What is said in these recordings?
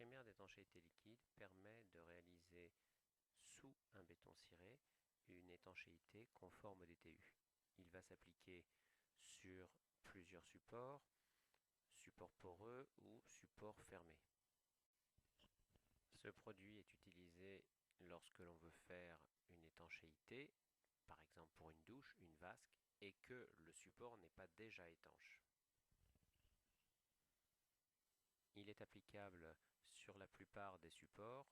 primaire d'étanchéité liquide permet de réaliser sous un béton ciré une étanchéité conforme au DTU. Il va s'appliquer sur plusieurs supports, support poreux ou support fermé. Ce produit est utilisé lorsque l'on veut faire une étanchéité, par exemple pour une douche, une vasque, et que le support n'est pas déjà étanche. Il est applicable sur la plupart des supports,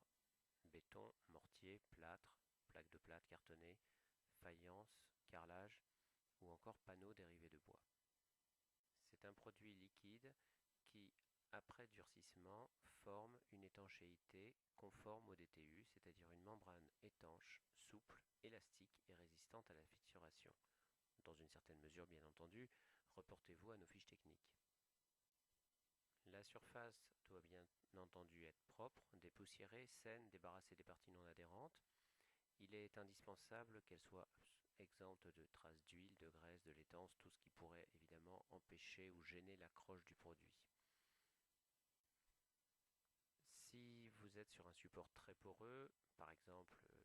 béton, mortier, plâtre, plaque de plâtre cartonnée, faïence, carrelage ou encore panneaux dérivés de bois. C'est un produit liquide qui, après durcissement, forme une étanchéité conforme au DTU, c'est-à-dire une membrane étanche, souple, élastique et résistante à la fissuration. Dans une certaine mesure, bien entendu, reportez-vous à nos fiches techniques. La surface doit bien entendu être propre, dépoussiérée, saine, débarrassée des parties non adhérentes. Il est indispensable qu'elle soit exempte de traces d'huile, de graisse, de laitance, tout ce qui pourrait évidemment empêcher ou gêner l'accroche du produit. Si vous êtes sur un support très poreux, par exemple d'une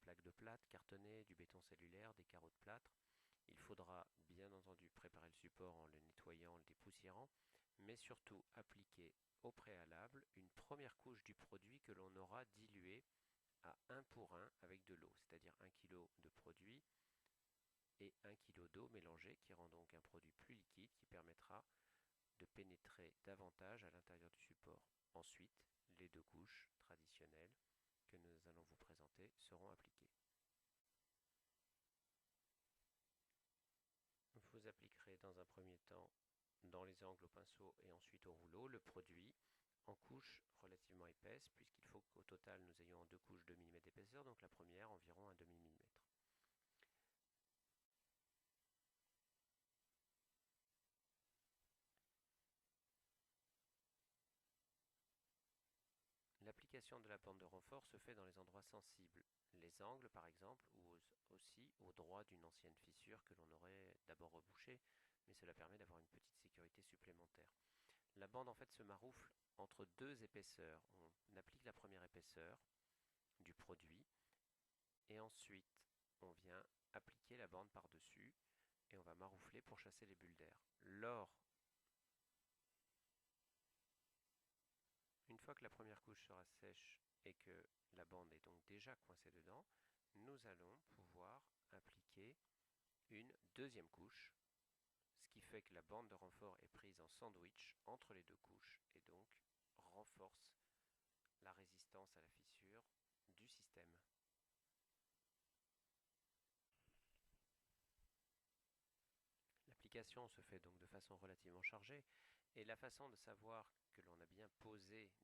plaque de plâtre cartonnée, du béton cellulaire, des carreaux de plâtre, il faudra bien entendu préparer le support en le nettoyant, le dépoussiérant, mais surtout appliquer au préalable une première couche du produit que l'on aura dilué à 1 pour 1 avec de l'eau, c'est-à-dire 1 kg de produit et 1 kg d'eau mélangée qui rend donc un produit plus liquide qui permettra de pénétrer davantage à l'intérieur du support. Ensuite, les deux couches traditionnelles que nous allons vous présenter seront appliquées. Vous appliquerez dans un premier temps dans les angles au pinceau et ensuite au rouleau le produit en couches relativement épaisses puisqu'il faut qu'au total nous ayons deux couches de 2 mm d'épaisseur, donc la première environ un demi-millimètre. L'application de la bande de renfort se fait dans les endroits sensibles, les angles par exemple, ou aussi au droit d'une ancienne fissure que l'on aurait d'abord rebouchée, mais cela permet d'avoir une petite sécurité supplémentaire. La bande en fait se maroufle entre deux épaisseurs. On applique la première épaisseur du produit et ensuite on vient appliquer la bande par-dessus et on va maroufler pour chasser les bulles d'air. Une fois que la première couche sera sèche et que la bande est donc déjà coincée dedans, nous allons pouvoir appliquer une deuxième couche, ce qui fait que la bande de renfort est prise en sandwich entre les deux couches et donc renforce la résistance à la fissure du système. L'application se fait donc de façon relativement chargée et la façon de savoir que l'on a bien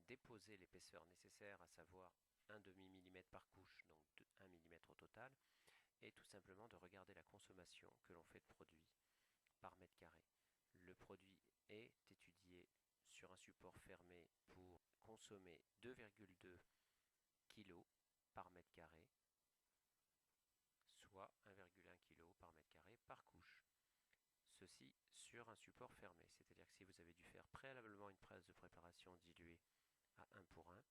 déposé l'épaisseur nécessaire, à savoir un demi-millimètre par couche, donc 1 mm au total, est tout simplement de regarder la consommation que l'on fait de produit par mètre carré. Le produit est étudié sur un support fermé pour consommer 2,2 kg par mètre carré, soit 1,1 kg par mètre carré par couche. Ceci sur un support fermé, c'est-à-dire que si vous avez dû faire préalablement une presse de préparation diluée à 1 pour 1,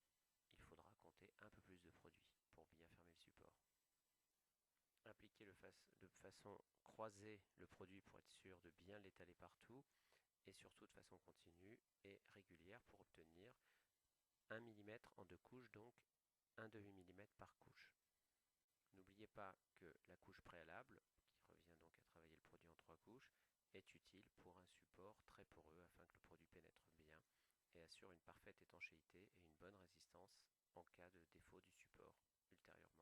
il faudra compter un peu plus de produit pour bien fermer le support. Appliquez de façon croisée le produit pour être sûr de bien l'étaler partout et surtout de façon continue et régulière pour obtenir 1 mm en deux couches, donc un demi-millimètre par couche. N'oubliez pas que la couche préalable, qui revient donc à travailler le produit en trois couches, est utile pour un support très poreux afin que le produit pénètre bien et assure une parfaite étanchéité et une bonne résistance en cas de défaut du support ultérieurement.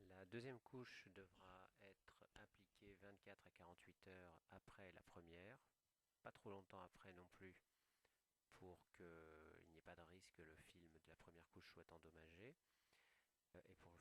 La deuxième couche devra être appliquée 24 à 48 heures après la première, pas trop longtemps après non plus pour qu'il n'y ait pas de risque que le film de la première couche soit endommagé et pour